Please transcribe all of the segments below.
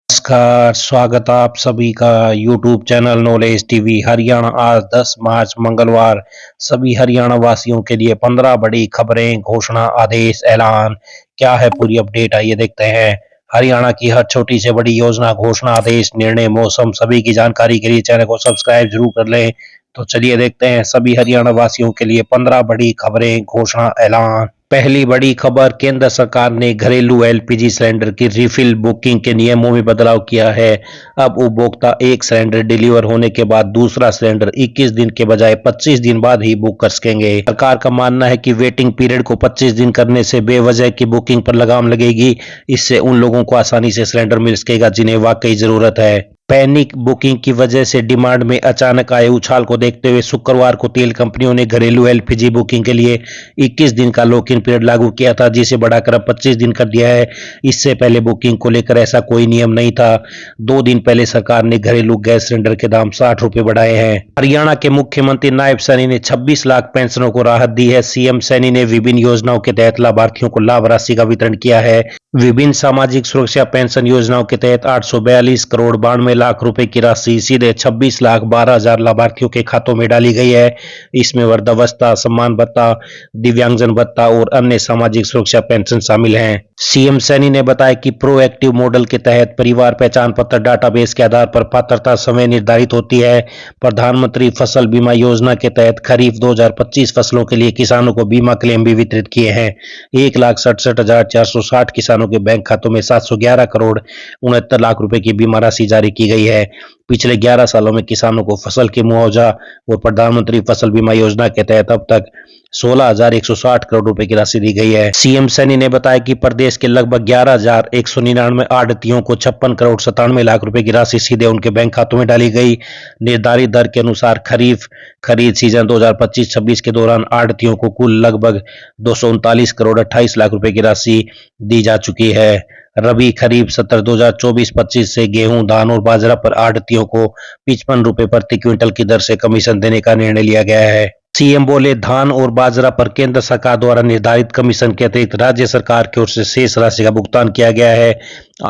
नमस्कार, स्वागत आप सभी का YouTube channel knowledge TV Haryana. आज 10 मार्च मंगलवार सभी हरियाणा वासियों के लिए 15 बड़ी खबरें, घोषणा, आदेश, ऐलान। क्या है पूरी अपडेट, आइए देखते हैं। हरियाणा की हर छोटी से बड़ी योजना, घोषणा, आदेश, निर्णय, मौसम सभी की जानकारी के लिए चैनल को सब्सक्राइब जरूर कर लें। तो चलिए देखते हैं सभी हरियाणा वासियों के लिए 15 बड़ी खबरें, घोषणा, ऐलान। पहली बड़ी खबर, केंद्र सरकार ने घरेलू एलपीजी सिलेंडर की रिफिल बुकिंग के नियमों में बदलाव किया है। अब उपभोक्ता एक सिलेंडर डिलीवर होने के बाद दूसरा सिलेंडर 21 दिन के बजाय 25 दिन बाद ही बुक कर सकेंगे। सरकार का मानना है कि वेटिंग पीरियड को 25 दिन करने से बेवजह की बुकिंग पर लगाम लगेगी। इससे उन लोगों को आसानी से सिलेंडर मिल सकेगा जिन्हें वाकई जरूरत है। पैनिक बुकिंग की वजह से डिमांड में अचानक आए उछाल को देखते हुए शुक्रवार को तेल कंपनियों ने घरेलू एलपीजी बुकिंग के लिए 21 दिन का लॉक इन पीरियड लागू किया था, जिसे बढ़ाकर अब 25 दिन कर दिया है। इससे पहले बुकिंग को लेकर ऐसा कोई नियम नहीं था। 2 दिन पहले सरकार ने घरेलू गैस सिलेंडर के दाम 60 रुपए बढ़ाए हैं। हरियाणा के मुख्यमंत्री नायब सैनी ने 26 लाख पेंशनरों को राहत दी है। सीएम सैनी ने विभिन्न योजनाओं के तहत लाभार्थियों को लाभ राशि का वितरण किया है। विभिन्न सामाजिक सुरक्षा पेंशन योजनाओं के तहत 842 करोड़ 92 लाख रुपए की राशि सीधे 26 लाख 12 हजार लाभार्थियों के खातों में डाली गई है। इसमें वृद्धावस्था, सम्मान भत्ता, दिव्यांगजन भत्ता और अन्य सामाजिक सुरक्षा पेंशन शामिल हैं। सीएम सैनी ने बताया कि प्रोएक्टिव मॉडल के तहत परिवार पहचान पत्र डाटाबेस के आधार पर पात्रता समय निर्धारित होती है। प्रधानमंत्री फसल बीमा योजना के तहत खरीफ 2025 फसलों के लिए किसानों को बीमा क्लेम भी वितरित किए हैं। 1,67,460 किसानों के बैंक खातों में 711 करोड़ 69 लाख रुपए की बीमा राशि जारी की गई है। पिछले 11 सालों में किसानों को फसल के मुआवजा और प्रधानमंत्री फसल बीमा योजना के तहत अब तक 16,160 करोड़ रुपए की राशि दी गई है। सीएम सैनी ने बताया कि प्रदेश के लगभग 11,199 आढ़तियों को 56 करोड़ 97 लाख रुपए की राशि सीधे उनके बैंक खातों में डाली गई। निर्धारित दर के अनुसार खरीफ खरीद सीजन 2025-26 के दौरान आढ़तियों को कुल लगभग 239 करोड़ 28 लाख रुपए की राशि दी जा चुकी है। रबी खरीफ सत्र 2024-25 से गेहूं, धान और बाजरा पर आढ़तियों को 55 रुपए प्रति क्विंटल की दर से कमीशन देने का निर्णय लिया गया है। सीएम बोले, धान और बाजरा पर केंद्र सरकार द्वारा निर्धारित कमीशन के अतिरिक्त राज्य सरकार की ओर से शेष राशि का भुगतान किया गया है।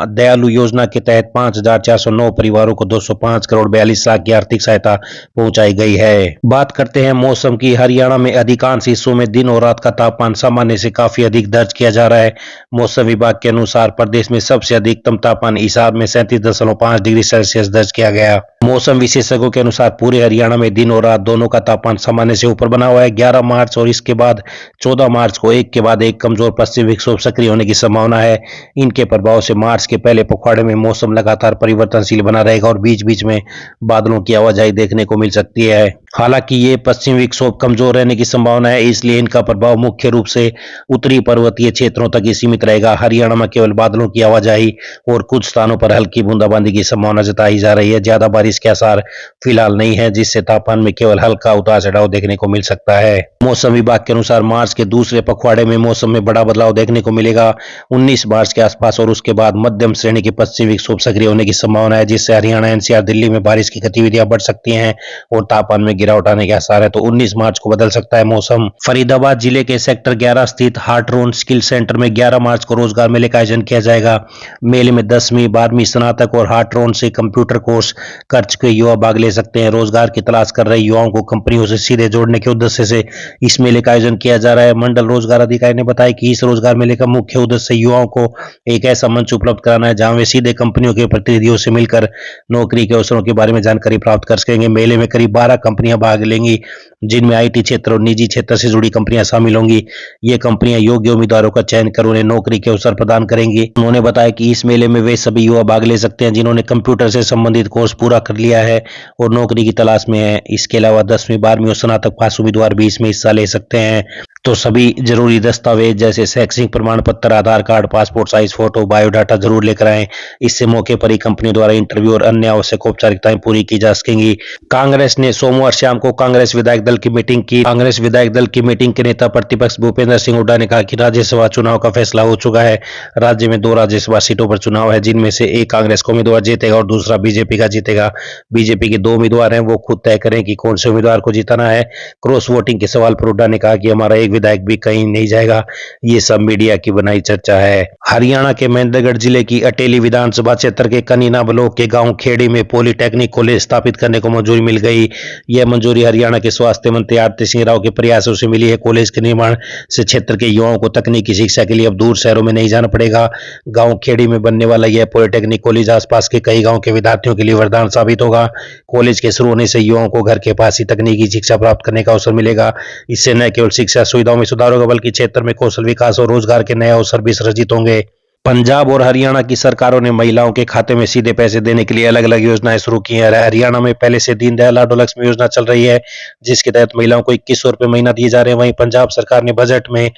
दयालु योजना के तहत 5,409 परिवारों को 205 करोड़ 42 लाख की आर्थिक सहायता पहुंचाई गई है। बात करते हैं मौसम की। हरियाणा में अधिकांश हिस्सों में दिन और रात का तापमान सामान्य से काफी अधिक दर्ज किया जा रहा है। मौसम विभाग के अनुसार प्रदेश में सबसे अधिकतम तापमान हिसार में 37.5 डिग्री सेल्सियस दर्ज किया गया। मौसम विशेषज्ञों के अनुसार पूरे हरियाणा में दिन और रात दोनों का तापमान सामान्य से ऊपर बना हुआ है। 11 मार्च और इसके बाद 14 मार्च को एक के बाद एक कमजोर पश्चिमी विक्षोभ सक्रिय होने की संभावना है। इनके प्रभाव से मार्च के पहले पखवाड़े में मौसम लगातार परिवर्तनशील बना रहेगा और बीच बीच में बादलों की आवाजाही देखने को मिल सकती है। हालांकि ये पश्चिमी विक्षोभ कमजोर रहने की संभावना है, इसलिए इनका प्रभाव मुख्य रूप से उत्तरी पर्वतीय क्षेत्रों तक ही सीमित रहेगा। हरियाणा में केवल बादलों की आवाजाही और कुछ स्थानों पर हल्की बूंदाबांदी की संभावना जताई जा रही है। ज्यादा बारिश के आसार फिलहाल नहीं है, जिससे तापमान में केवल हल्का उतार चढ़ाव देखने को मिल सकता है। मौसम विभाग के अनुसार मार्च के दूसरे पखवाड़े में मौसम में बड़ा बदलाव देखने को मिलेगा। 19 मार्च के आसपास और उसके बाद मध्यम श्रेणी के पश्चिमी विक्षोभ सक्रिय होने की संभावना है, जिससे हरियाणा, एनसीआर, दिल्ली में बारिश की गतिविधियां बढ़ सकती हैं और तापमान में गिरावट आने के आसार है। तो 19 मार्च को बदल सकता है मौसम। फरीदाबाद जिले के सेक्टर 11 स्थित हार्टरोन स्किल सेंटर में 11 मार्च को रोजगार मेले का आयोजन किया जाएगा। मेले में 10वीं 12वीं स्नातक और हार्टरोन से कंप्यूटर कोर्स कर चुके युवा भाग ले सकते हैं। रोजगार की तलाश कर रहे युवाओं को कंपनियों से सीधे जोड़ने के उद्देश्य से इस मेले का आयोजन किया जा रहा है। मंडल रोजगार अधिकारी ने बताया कि इस रोजगार मेले का मुख्य उद्देश्य युवाओं को एक ऐसा मंच उपलब्ध कराना है जहां वे सीधे कंपनियों के प्रतिनिधियों से मिलकर नौकरी के अवसरों के बारे में जानकारी प्राप्त कर सकेंगे। मेले में करीब 12 कंपनियां भाग लेंगी, जिनमें आईटी क्षेत्र और निजी क्षेत्र से जुड़ी कंपनियां शामिल होंगी। ये कंपनियां योग्य उम्मीदवारों का चयन कर उन्हें नौकरी के अवसर प्रदान करेंगी। उन्होंने बताया कि इस मेले में वे सभी युवा भाग ले सकते हैं जिन्होंने कंप्यूटर से संबंधित कोर्स पूरा कर लिया है और नौकरी की तलाश में है। इसके अलावा 10वीं 12वीं और स्नातक पास उम्मीदवार भी इसमें हिस्सा ले सकते हैं। तो सभी जरूरी दस्तावेज जैसे शैक्षणिक प्रमाण पत्र, Aadhaar card, passport size photo, biodata जरूर लेकर आएं। इससे मौके पर ही कंपनी द्वारा इंटरव्यू और अन्य आवश्यक औपचारिकताएं पूरी की जा सकेंगी। कांग्रेस ने सोमवार शाम को कांग्रेस विधायक दल की मीटिंग की। कांग्रेस विधायक दल की मीटिंग के नेता प्रतिपक्ष भूपेंद्र सिंह हुड्डा ने कहा कि राज्यसभा चुनाव का फैसला हो चुका है। राज्य में 2 राज्यसभा सीटों पर चुनाव है, जिनमें से एक कांग्रेस का उम्मीदवार जीतेगा और दूसरा बीजेपी का जीतेगा। बीजेपी के 2 उम्मीदवार हैं, वो खुद तय करें कि कौन से उम्मीदवार को जिताना है। क्रॉस वोटिंग के सवाल पर हुड्डा ने कहा कि हमारा एक विधायक भी कहीं नहीं जाएगा, ये सब मीडिया की बनाई चर्चा है। हरियाणा के महेंद्रगढ़ जिले की अटेली विधानसभा क्षेत्र के कनीना ब्लॉक के गांव खेड़ी में पॉलिटेक्निक कॉलेज स्थापित करने को मंजूरी मिल गई। यह मंजूरी हरियाणा के स्वास्थ्य मंत्री आरती सिंह राव के प्रयासों से मिली है। कॉलेज के निर्माण से क्षेत्र के युवाओं को तकनीकी शिक्षा के लिए अब दूर शहरों में नहीं जाना पड़ेगा। गांव खेड़ी में बनने वाला यह पॉलिटेक्निक कॉलेज आसपास के कई गांव के विद्यार्थियों के लिए वरदान साबित होगा। कॉलेज के शुरू होने से युवाओं को घर के पास ही तकनीकी शिक्षा प्राप्त करने का अवसर मिलेगा। इससे न केवल शिक्षा सुविधाओं में सुधार होगा, बल्कि क्षेत्र में कौशल विकास और रोजगार के नए अवसर भी सृजित होंगे। पंजाब और हरियाणा की सरकारों ने महिलाओं के खाते में सीधे पैसे देने के लिए अलग अलग योजनाएं शुरू की हैं। हरियाणा में पहले से दीनदयाल आत्मलक्ष्मी योजना चल रही है, जिसके तहत महिलाओं को 2100 रुपए महीना दिए जा रहे हैं। वहीं पंजाब सरकार ने बजट में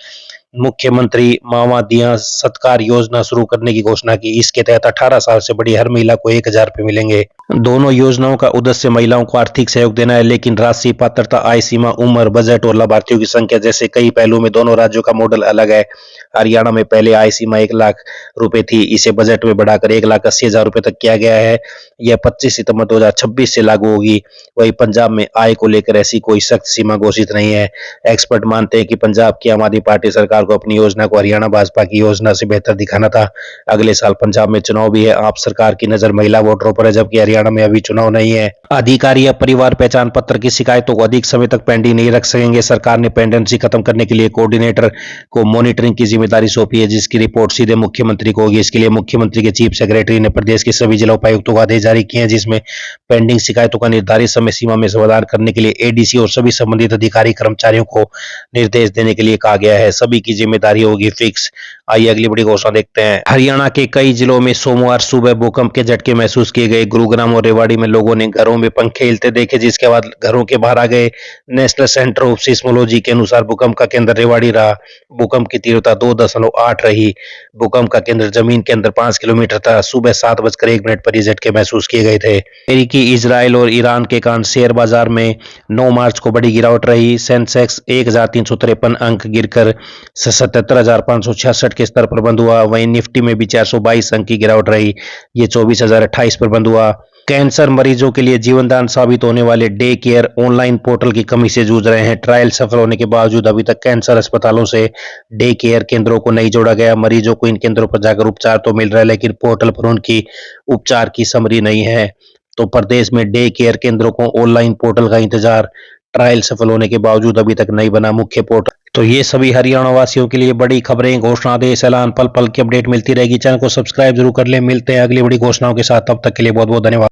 मुख्यमंत्री मावा दिया सत्कार योजना शुरू करने की घोषणा की। इसके तहत 18 साल से बड़ी हर महिला को 1000 रुपए मिलेंगे। दोनों योजनाओं का उद्देश्य महिलाओं को आर्थिक सहयोग देना है, लेकिन राशि, पात्रता, आय सीमा, उम्र, बजट और लाभार्थियों की संख्या जैसे कई पहलुओं में दोनों राज्यों का मॉडल अलग है। हरियाणा में पहले आय सीमा 1 लाख रुपए थी, इसे बजट में बढ़ाकर 1,80,000 रुपए तक किया गया है। यह 25 सितंबर 2026 से लागू होगी। वहीं पंजाब में आय को लेकर ऐसी कोई सख्त सीमा घोषित नहीं है। एक्सपर्ट मानते हैं कि पंजाब की आम आदमी पार्टी सरकार को अपनी योजना को हरियाणा भाजपा की योजना से बेहतर दिखाना था। अगले साल पंजाब में चुनाव भी है। आप सरकार की नजर महिला वोटरों पर है, जबकि हरियाणा में अभी चुनाव नहीं है। अधिकारी अब परिवार पहचान पत्र की शिकायतों को अधिक समय तक पेंडिंग नहीं रख सकेंगे। सरकार ने पेंडेंसी खत्म करने के लिए कोऑर्डिनेटर को मॉनिटरिंग की जिम्मेदारी सौंपी है, जिसकी रिपोर्ट सीधे मुख्यमंत्री को होगी। इसके लिए मुख्यमंत्री के चीफ सेक्रेटरी ने प्रदेश के सभी जिला उपायुक्तों को आदेश जारी किए हैं, जिसमें पेंडिंग शिकायतों का निर्धारित समय सीमा में समाधान करने के लिए एडीसी और सभी संबंधित अधिकारी कर्मचारियों को निर्देश देने के लिए कहा गया है। सभी की जिम्मेदारी होगी फिक्स। आइए अगली बड़ी घोषणा देखते हैं। हरियाणा के कई जिलों में सोमवार सुबह भूकंप के झटके महसूस किए गए। गुरुग्राम और रेवाड़ी में लोगों ने घरों में पंखे हिलते देखे, जिसके बाद घरों के बाहर आ गए। नेशनल सेंटर ऑफ सिस्मोलॉजी के अनुसार भूकंप का केंद्र रेवाड़ी रहा। भूकंप की तीव्रता 2.8 रही। भूकंप का केंद्र जमीन के अंदर 5 किलोमीटर था। सुबह 7:01 पर ये झटके महसूस किए गए थे। अमेरिकी, इजराइल और ईरान के कारण शेयर बाजार में 9 मार्च को बड़ी गिरावट रही। सेंसेक्स 1353 अंक गिरकर 77,566 के स्तर पर बंद हुआ। वहीं निफ्टी में भी 422 अंक की गिरावट रही। ये 24,028 पर बंद हुआ। कैंसर मरीजों के लिए जीवनदान साबित होने वाले डे केयर ऑनलाइन पोर्टल की कमी से जूझ रहे हैं। ट्रायल सफल होने के बावजूद अभी तक कैंसर अस्पतालों से डे केयर केंद्रों को नहीं जोड़ा गया। मरीजों को इन केंद्रों पर जाकर उपचार तो मिल रहा है, लेकिन पोर्टल पर उनकी उपचार की समरी नहीं है। तो प्रदेश में डे केयर केंद्रों को ऑनलाइन पोर्टल का इंतजार। ट्रायल सफल होने के बावजूद अभी तक नहीं बना मुख्य पोर्टल। तो ये सभी हरियाणा वासियों के लिए बड़ी खबरें, घोषणा, आदेश, ऐलान, पल पल की अपडेट मिलती रहेगी। चैनल को सब्सक्राइब जरूर कर ले। मिलते हैं अगली बड़ी घोषणाओं के साथ, तब तक के लिए बहुत बहुत धन्यवाद।